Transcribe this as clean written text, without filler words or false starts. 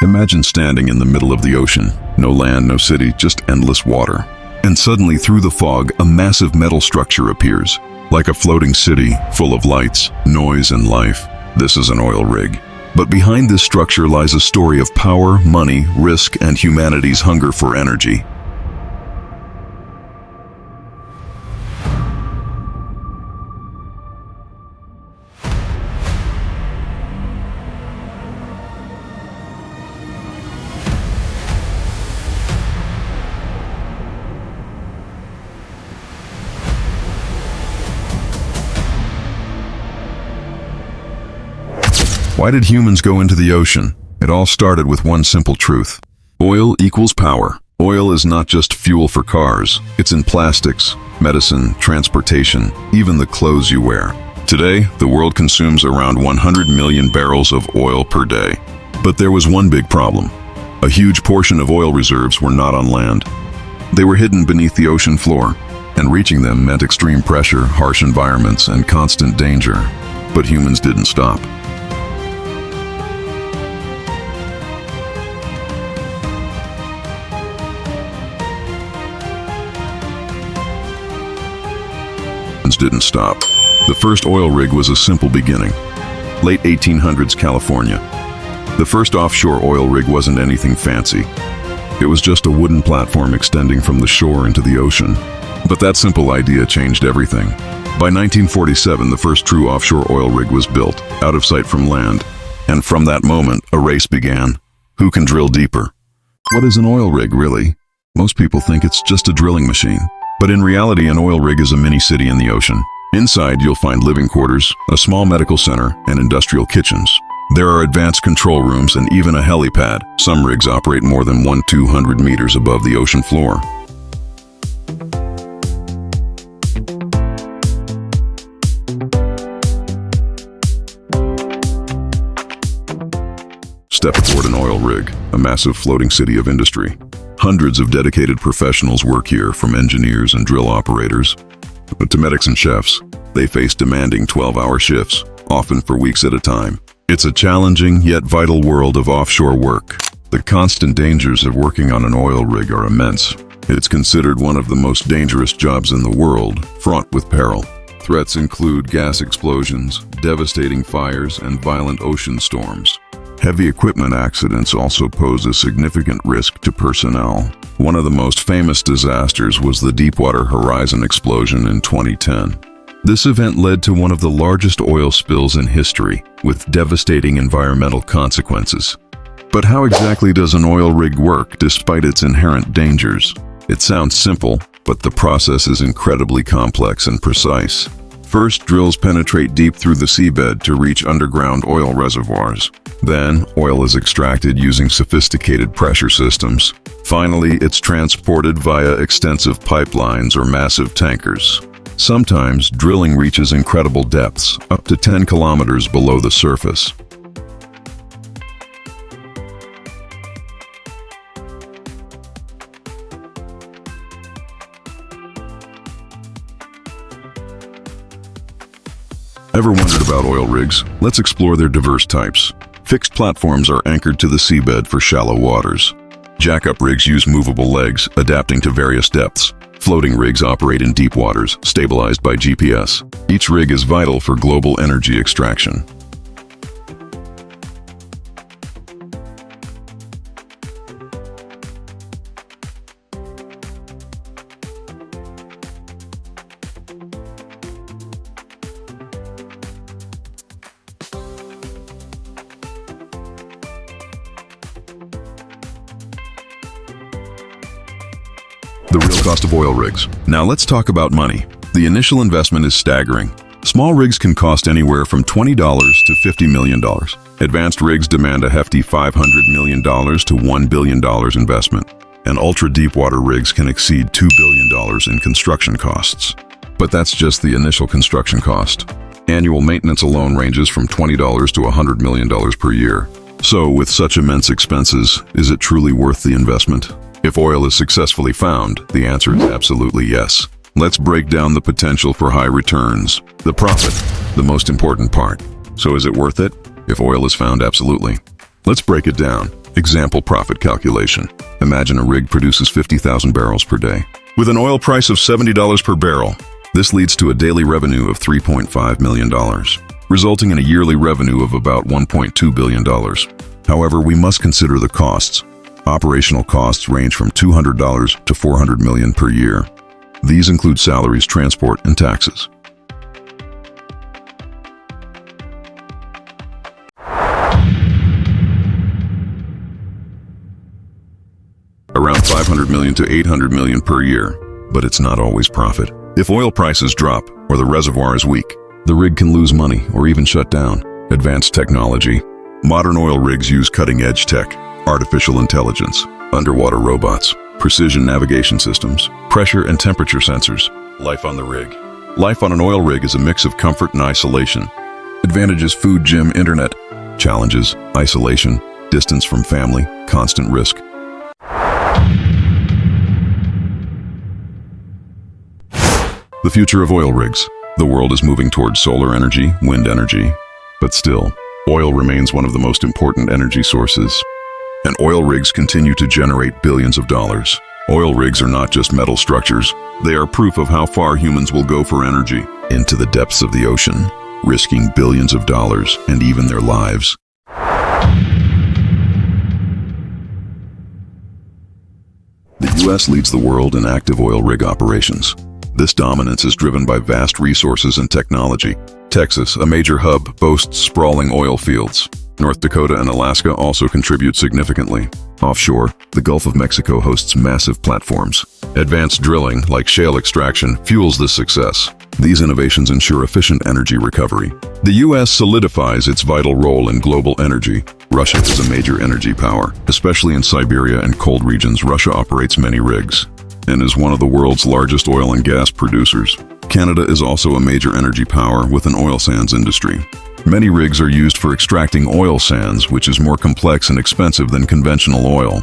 Imagine standing in the middle of the ocean. No land, no city, just endless water. And suddenly, through the fog, a massive metal structure appears. Like a floating city, full of lights, noise, and life. This is an oil rig. But behind this structure lies a story of power, money, risk, and humanity's hunger for energy. Why did humans go into the ocean? It all started with one simple truth. Oil equals power. Oil is not just fuel for cars. It's in plastics, medicine, transportation, even the clothes you wear. Today, the world consumes around 100 million barrels of oil per day. But there was one big problem. A huge portion of oil reserves were not on land. They were hidden beneath the ocean floor, and reaching them meant extreme pressure, harsh environments, and constant danger. But humans didn't stop. Didn't stop. The first oil rig was a simple beginning. Late 1800s California. The first offshore oil rig wasn't anything fancy. It was just a wooden platform extending from the shore into the ocean. But that simple idea changed everything. By 1947, the first true offshore oil rig was built, out of sight from land. And from that moment, a race began. Who can drill deeper? What is an oil rig, really? Most people think it's just a drilling machine. But in reality, an oil rig is a mini city in the ocean. Inside, you'll find living quarters, a small medical center, and industrial kitchens. There are advanced control rooms and even a helipad. Some rigs operate more than 200 meters above the ocean floor. Step aboard an oil rig, a massive floating city of industry. Hundreds of dedicated professionals work here, from engineers and drill operators. But to medics and chefs, they face demanding 12-hour shifts, often for weeks at a time. It's a challenging yet vital world of offshore work. The constant dangers of working on an oil rig are immense. It's considered one of the most dangerous jobs in the world, fraught with peril. Threats include gas explosions, devastating fires, and violent ocean storms. Heavy equipment accidents also pose a significant risk to personnel. One of the most famous disasters was the Deepwater Horizon explosion in 2010. This event led to one of the largest oil spills in history, with devastating environmental consequences. But how exactly does an oil rig work despite its inherent dangers? It sounds simple, but the process is incredibly complex and precise. First, drills penetrate deep through the seabed to reach underground oil reservoirs. Then, oil is extracted using sophisticated pressure systems. Finally, it's transported via extensive pipelines or massive tankers. Sometimes, drilling reaches incredible depths, up to 10 kilometers below the surface. Ever wondered about oil rigs? Let's explore their diverse types. Fixed platforms are anchored to the seabed for shallow waters. Jack-up rigs use movable legs, adapting to various depths. Floating rigs operate in deep waters, stabilized by GPS. Each rig is vital for global energy extraction. The real cost of oil rigs. Now let's talk about money. The initial investment is staggering. Small rigs can cost anywhere from $20 to $50 million. Advanced rigs demand a hefty $500 million to $1 billion investment. And ultra-deepwater rigs can exceed $2 billion in construction costs. But that's just the initial construction cost. Annual maintenance alone ranges from $20 to $100 million per year. So, with such immense expenses, is it truly worth the investment? If oil is successfully found, the answer is absolutely yes. Let's break down the potential for high returns. The profit, the most important part. So is it worth it? If oil is found, absolutely. Let's break it down. Example profit calculation. Imagine a rig produces 50,000 barrels per day. With an oil price of $70 per barrel, this leads to a daily revenue of $3.5 million, resulting in a yearly revenue of about $1.2 billion. However, we must consider the costs. Operational costs range from $200 to $400 million per year. These include salaries, transport, and taxes. Around $500 million to $800 million per year, but it's not always profit. If oil prices drop or the reservoir is weak, the rig can lose money or even shut down. Advanced technology. Modern oil rigs use cutting-edge tech, artificial intelligence, underwater robots, precision navigation systems, pressure and temperature sensors. Life on the rig. Life on an oil rig is a mix of comfort and isolation. Advantages: food, gym, internet. Challenges: isolation, distance from family, constant risk. The future of oil rigs. The world is moving towards solar energy, wind energy, but still, oil remains one of the most important energy sources. And oil rigs continue to generate billions of dollars. Oil rigs are not just metal structures. They are proof of how far humans will go for energy. Into the depths of the ocean, risking billions of dollars and even their lives. The U.S. leads the world in active oil rig operations. This dominance is driven by vast resources and technology. Texas, a major hub, boasts sprawling oil fields. North Dakota and Alaska also contribute significantly. Offshore, the Gulf of Mexico hosts massive platforms. Advanced drilling, like shale extraction, fuels this success. These innovations ensure efficient energy recovery. The U.S. solidifies its vital role in global energy. Russia is a major energy power. Especially in Siberia and cold regions, Russia operates many rigs and is one of the world's largest oil and gas producers. Canada is also a major energy power with an oil sands industry. Many rigs are used for extracting oil sands, which is more complex and expensive than conventional oil.